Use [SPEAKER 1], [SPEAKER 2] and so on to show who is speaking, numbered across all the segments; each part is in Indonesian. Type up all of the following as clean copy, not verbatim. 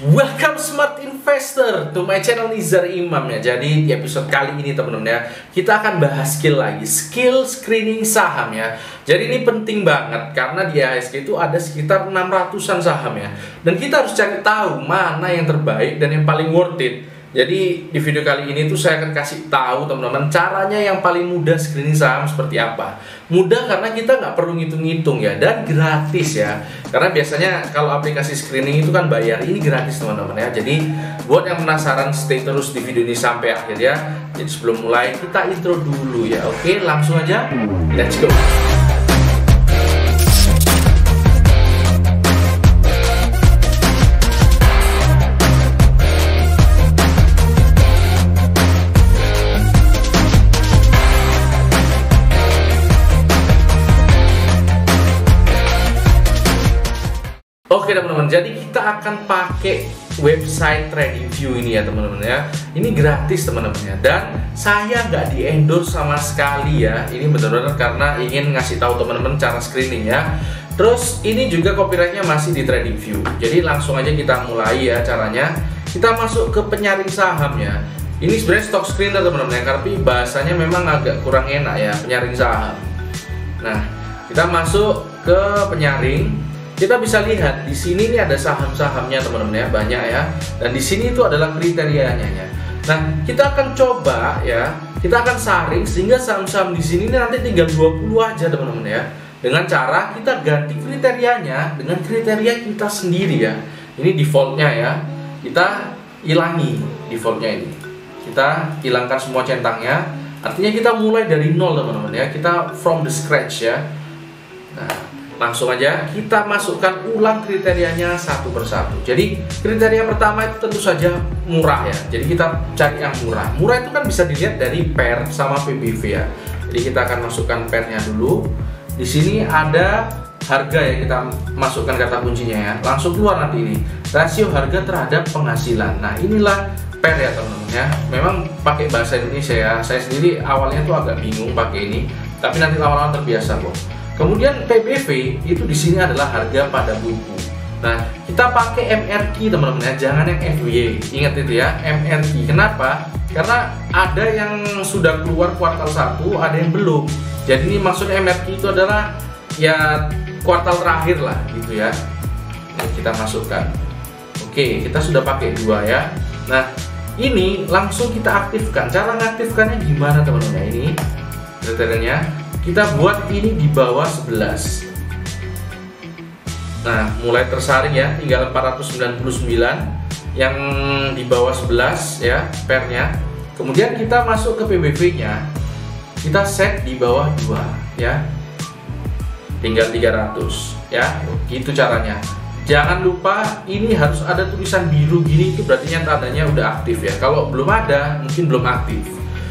[SPEAKER 1] Welcome smart investor to my channel Nizar Imam ya. Jadi di episode kali ini teman-teman ya, kita akan bahas skill screening saham ya. Jadi ini penting banget karena di IHSG itu ada sekitar 600-an saham ya. Dan kita harus cari tahu mana yang terbaik dan yang paling worth it. Jadi di video kali ini tuh saya akan kasih tahu teman-teman caranya yang paling mudah screening saham seperti apa. Mudah karena kita nggak perlu ngitung-ngitung ya, dan gratis ya. Karena biasanya kalau aplikasi screening itu kan bayar, ini gratis teman-teman ya. Jadi buat yang penasaran, stay terus di video ini sampai akhir ya. Jadi sebelum mulai kita intro dulu ya. Oke, langsung aja, let's go. Oke teman-teman, jadi kita akan pakai website TradingView ini ya teman-teman ya. Ini gratis teman-teman ya, dan saya nggak di-endorse sama sekali ya. Ini benar-benar karena ingin ngasih tahu teman-teman cara screening ya. Terus ini juga copyrightnya masih di TradingView. Jadi langsung aja kita mulai ya caranya. Kita masuk ke penyaring saham ya. Ini sebenarnya stock screener teman-teman ya, tapi bahasanya memang agak kurang enak ya, penyaring saham. Nah, kita masuk ke penyaring. Kita bisa lihat di sini nih ada saham-sahamnya teman-teman ya, banyak ya. Dan di sini itu adalah kriterianya ya. Nah, kita akan coba ya, kita akan saring sehingga saham-saham di sini nanti tinggal 20 aja teman-teman ya. Dengan cara kita ganti kriterianya dengan kriteria kita sendiri ya. Ini defaultnya ya. Kita hilangi defaultnya ini. Kita hilangkan semua centangnya. Artinya kita mulai dari nol teman-teman ya. Kita from the scratch ya. Nah, langsung aja kita masukkan ulang kriterianya satu persatu. Jadi kriteria pertama itu tentu saja murah ya. Jadi kita cari yang murah. Murah itu kan bisa dilihat dari pair sama PBV ya. Jadi kita akan masukkan pairnya dulu. Di sini ada harga ya, kita masukkan kata kuncinya ya. Langsung keluar nanti ini rasio harga terhadap penghasilan. Nah inilah pair ya teman-teman ya. Memang pakai bahasa Indonesia ya. Saya sendiri awalnya tuh agak bingung pakai ini, tapi nanti lama-lama terbiasa kok. Kemudian PBV itu di sini adalah harga pada buku. Nah, kita pakai MRQ teman-teman ya, jangan yang FY. Ingat itu ya, MRQ. Kenapa? Karena ada yang sudah keluar kuartal 1, ada yang belum. Jadi ini maksudnya MRQ itu adalah ya kuartal terakhir lah gitu ya. Ini kita masukkan. Oke, kita sudah pakai 2 ya. Nah, ini langsung kita aktifkan. Cara mengaktifkannya gimana teman-teman ya? Ini kriterianya. Kita buat ini di bawah 11. Nah, mulai tersaring ya, tinggal 499 yang di bawah 11 ya, pairnya. Kemudian kita masuk ke PBV-nya. Kita set di bawah 2 ya. Tinggal 300 ya. Gitu caranya. Jangan lupa ini harus ada tulisan biru gini, itu berarti tandanya udah aktif ya. Kalau belum ada, mungkin belum aktif.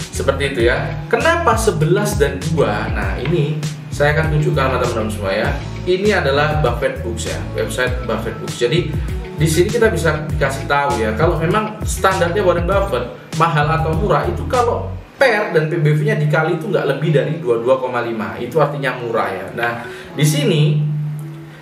[SPEAKER 1] Seperti itu ya. Kenapa 11 dan 2? Nah, ini saya akan tunjukkan sama teman-teman semua ya. Ini adalah Buffett Books ya, website Buffett Books. Jadi di sini kita bisa dikasih tahu ya, kalau memang standarnya Warren Buffett mahal atau murah itu kalau pair dan PBV-nya dikali itu nggak lebih dari 22,5. Itu artinya murah ya. Nah, di sini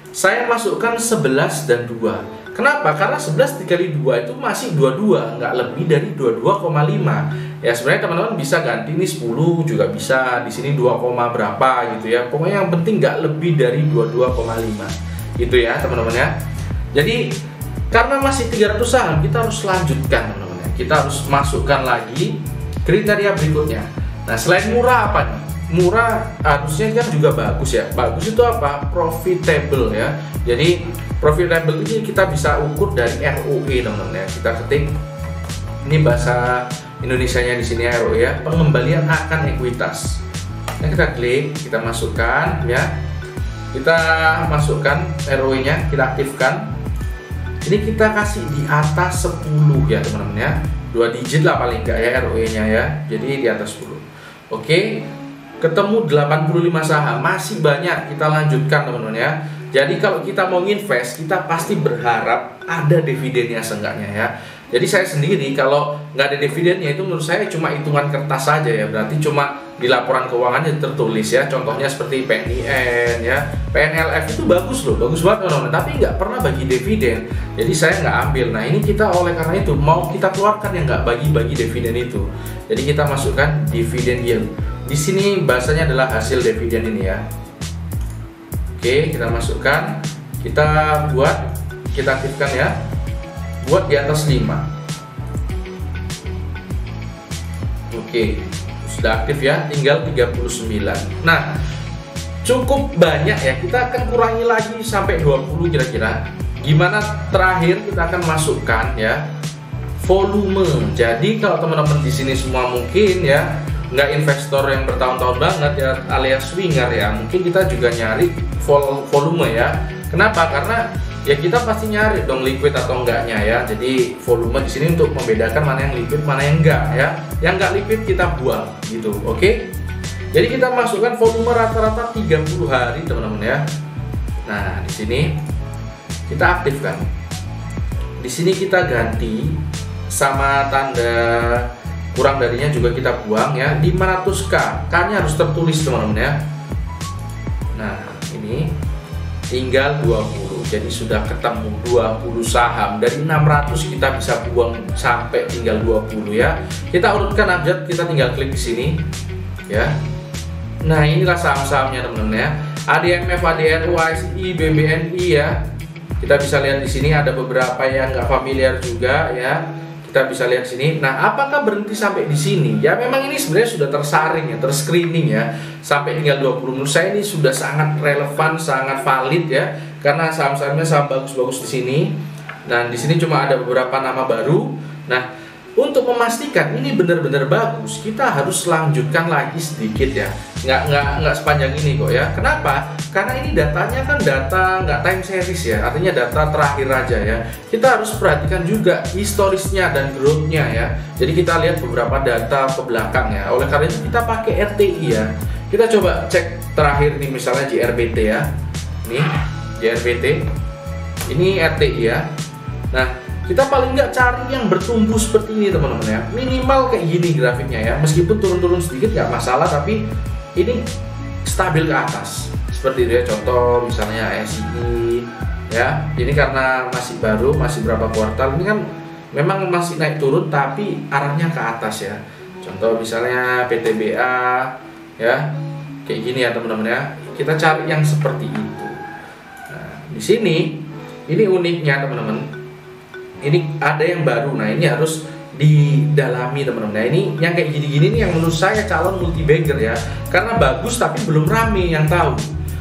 [SPEAKER 1] saya masukkan 11 dan 2. Kenapa? Karena 11 dikali 2 itu masih 22, nggak lebih dari 22,5. Ya sebenarnya teman-teman bisa ganti ini 10 juga bisa, di sini 2, berapa gitu ya. Pokoknya yang penting nggak lebih dari 22,5 gitu ya teman-teman ya. Jadi karena masih 300 saham, kita harus lanjutkan teman-teman ya. Kita harus masukkan lagi kriteria berikutnya. Nah selain murah apa nih? Murah harusnya kan juga bagus ya. Bagus itu apa? Profitable ya. Jadi profitable ini kita bisa ukur dari ROE teman-teman ya. Kita ketik ini bahasa Indonesianya di sini ROE ya, pengembalian akan ekuitas. Nah, kita klik, kita masukkan ya. Kita masukkan ROE-nya, kita aktifkan. Ini kita kasih di atas 10 ya teman-teman ya. 2 digit lah paling enggak ya ROE-nya ya. Jadi di atas 10. Oke. Ketemu 85 saham, masih banyak, kita lanjutkan teman-teman ya. Jadi kalau kita mau invest, kita pasti berharap ada dividennya seenggaknya ya. Jadi saya sendiri kalau nggak ada dividennya itu menurut saya cuma hitungan kertas saja ya. Berarti cuma di laporan keuangannya tertulis ya. Contohnya seperti PNIN ya, PNLF itu bagus loh, bagus banget teman-teman. Tapi nggak pernah bagi dividen. Jadi saya nggak ambil. Nah ini kita oleh karena itu mau kita keluarkan yang nggak bagi-bagi dividen itu. Jadi kita masukkan dividen yield. Di sini bahasanya adalah hasil dividen ini ya. Oke, kita masukkan, kita buat, kita aktifkan ya. Buat di atas 5. Oke, sudah aktif ya, tinggal 39. Nah, cukup banyak ya, kita akan kurangi lagi sampai 20 kira-kira. Gimana terakhir kita akan masukkan ya volume. Jadi kalau teman-teman di sini semua mungkin ya nggak investor yang bertahun-tahun banget ya alias swinger ya, mungkin kita juga nyari volume ya. Kenapa? Karena ya kita pasti nyari dong liquid atau enggaknya ya. Jadi volume di sini untuk membedakan mana yang liquid, mana yang enggak ya. Yang enggak liquid kita buang gitu. Oke. Jadi kita masukkan volume rata-rata 30 hari teman-teman ya. Nah, di sini kita aktifkan. Di sini kita ganti sama tanda kurang darinya juga kita buang ya. 500k. K-nya harus tertulis teman-teman ya. Nah, ini tinggal 20. Jadi sudah ketemu 20 saham. Dari 600 kita bisa buang sampai tinggal 20 ya. Kita urutkan update, kita tinggal klik di sini ya. Nah, inilah saham-sahamnya teman-teman ya. ADMF, ADRU, ASI, BBNI ya. Kita bisa lihat di sini ada beberapa yang nggak familiar juga ya. Kita bisa lihat sini. Nah, apakah berhenti sampai di sini? Ya memang ini sebenarnya sudah tersaring ya, terscreening ya. Sampai tinggal 20. Menurut saya ini sudah sangat relevan, sangat valid ya. Karena saham-sahamnya saham bagus-bagus di sini. Dan di sini cuma ada beberapa nama baru. Nah, untuk memastikan ini benar-benar bagus, kita harus lanjutkan lagi sedikit ya. Nggak sepanjang ini kok ya. Kenapa? Karena ini datanya kan data nggak time series ya, artinya data terakhir aja ya. Kita harus perhatikan juga historisnya dan growth-nya ya. Jadi kita lihat beberapa data ke belakang ya. Oleh karena itu kita pakai RTI ya. Kita coba cek terakhir nih misalnya JRBT ya. Nih JRBT. Ini RTI ya. Nah, kita paling nggak cari yang bertumbuh seperti ini teman-teman ya. Minimal kayak gini grafiknya ya. Meskipun turun-turun sedikit nggak masalah, tapi ini stabil ke atas. Seperti itu ya, contoh misalnya SI ya. Ini karena masih baru, masih berapa kuartal, ini kan memang masih naik turun tapi arahnya ke atas ya. Contoh misalnya PTBA ya. Kayak gini ya teman-teman ya. Kita cari yang seperti itu. Nah, di sini ini uniknya teman-teman. Ini ada yang baru. Nah, ini harus didalami teman-teman. Nah, ini yang kayak gini-gini nih yang menurut saya calon multi bagger ya. Karena bagus tapi belum rame yang tahu.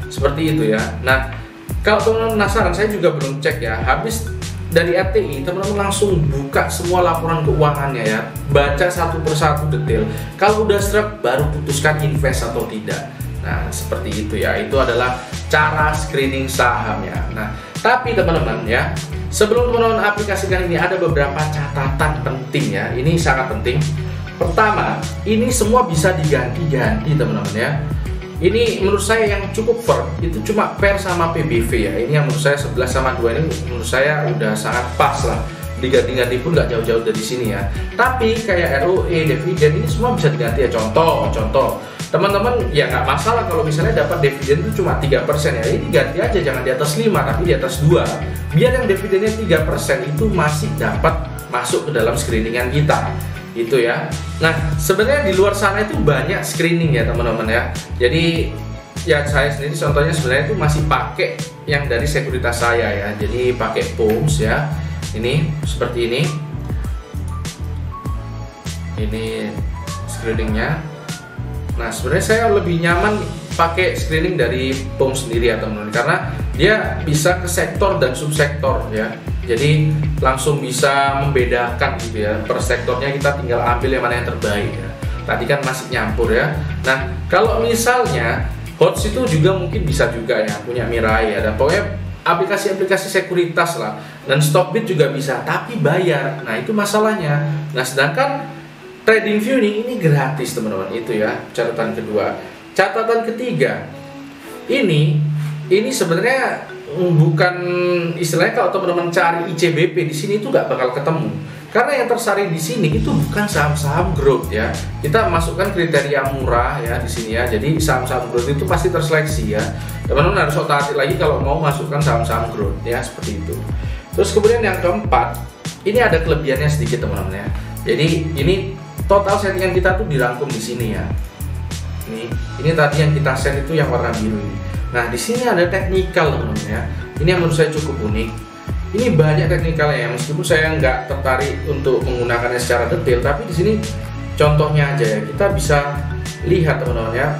[SPEAKER 1] Seperti itu ya. Nah, kalau teman-teman penasaran, saya juga belum cek ya. Habis dari RTI, teman-teman langsung buka semua laporan keuangannya ya. Baca satu persatu detail. Kalau udah srek, baru putuskan invest atau tidak. Nah, seperti itu ya. Itu adalah cara screening sahamnya. Nah, tapi teman-teman ya, sebelum teman-teman aplikasikan ini ada beberapa catatan penting ya. Ini sangat penting. Pertama, ini semua bisa diganti-ganti teman-teman ya. Ini menurut saya yang cukup fair itu cuma PER sama PBV ya. Ini yang menurut saya 11 sama 2 ini menurut saya udah sangat pas lah. Diganti-ganti pun nggak jauh-jauh dari sini ya. Tapi kayak ROE, dividen ini semua bisa diganti ya. Contoh teman-teman ya nggak masalah kalau misalnya dapat dividen itu cuma 3% ya. Ini ganti aja, jangan di atas 5 tapi di atas 2. Biar yang dividennya 3% itu masih dapat masuk ke dalam screeningan kita. Itu ya. Nah, sebenarnya di luar sana itu banyak screening ya teman-teman ya. Jadi ya saya sendiri contohnya sebenarnya itu masih pakai yang dari sekuritas saya ya. Jadi pakai POMS ya. Ini seperti ini. Ini screeningnya. Nah, sebenarnya saya lebih nyaman pakai screening dari POMS sendiri ya teman-teman, karena dia bisa ke sektor dan subsektor ya. Jadi langsung bisa membedakan gitu ya. Per sektornya kita tinggal ambil yang mana yang terbaik ya. Tadi kan masih nyampur ya. Nah, kalau misalnya HOTS itu juga mungkin bisa juga ya, punya Mirai ya. Dan pokoknya aplikasi-aplikasi sekuritas lah. Dan Stockbit juga bisa, tapi bayar. Nah, itu masalahnya. Nah, sedangkan TradingView ini gratis teman-teman. Itu ya, catatan kedua. Catatan ketiga, ini sebenarnya bukan istilahnya kalau teman-teman cari ICBP di sini itu nggak bakal ketemu. Karena yang tersaring di sini itu bukan saham-saham growth ya. Kita masukkan kriteria murah ya di sini ya. Jadi saham-saham growth itu pasti terseleksi ya. Teman-teman harus otak-atik lagi kalau mau masukkan saham-saham growth ya, seperti itu. Terus kemudian yang keempat, ini ada kelebihannya sedikit teman-teman ya. Jadi ini total settingan kita tuh dirangkum di sini ya. Ini tadi yang kita set itu yang warna biru ini. Nah di sini ada teknikal teman-teman ya. Ini yang menurut saya cukup unik. Ini banyak teknikalnya ya, meskipun saya nggak tertarik untuk menggunakannya secara detail, tapi di sini contohnya aja ya, kita bisa lihat teman-teman ya,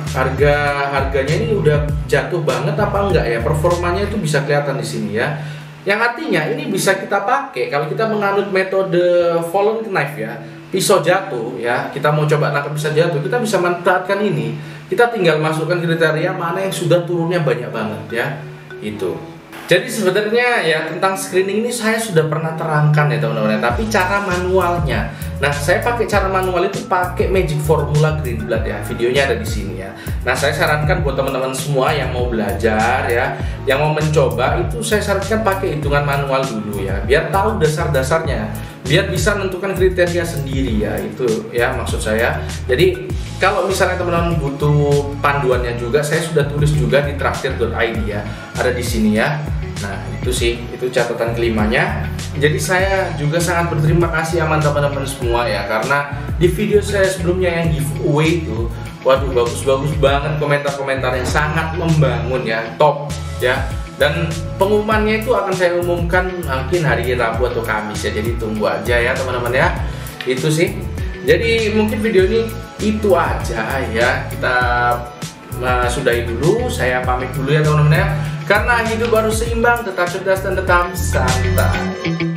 [SPEAKER 1] harganya ini udah jatuh banget apa enggak ya, performanya itu bisa kelihatan di sini ya. Yang artinya ini bisa kita pakai kalau kita menganut metode fallen knife ya, pisau jatuh ya, kita mau coba nangkap pisau jatuh, kita bisa manfaatkan ini. Kita tinggal masukkan kriteria mana yang sudah turunnya banyak banget ya, itu. Jadi sebenarnya ya tentang screening ini saya sudah pernah terangkan ya teman-teman, tapi cara manualnya. Nah, saya pakai cara manual itu pakai Magic Formula Greenblatt ya. Videonya ada di sini ya. Nah, saya sarankan buat teman-teman semua yang mau belajar ya, yang mau mencoba itu saya sarankan pakai hitungan manual dulu ya, biar tahu dasar-dasarnya, biar bisa menentukan kriteria sendiri ya, itu ya maksud saya. Jadi kalau misalnya teman-teman butuh panduannya juga, saya sudah tulis juga di traktir.id ya, ada di sini ya. Nah itu sih, itu catatan kelimanya. Jadi saya juga sangat berterima kasih sama teman-teman semua ya, karena di video saya sebelumnya yang giveaway itu, waduh bagus-bagus banget komentar-komentarnya, sangat membangun ya, top ya. Dan pengumumannya itu akan saya umumkan mungkin hari Rabu atau Kamis ya, jadi tunggu aja ya teman-teman ya. Itu sih. Jadi mungkin video ini itu aja ya, kita sudahi dulu, saya pamit dulu ya teman-teman ya. Karena hidup harus seimbang, tetap cerdas dan tetap santai.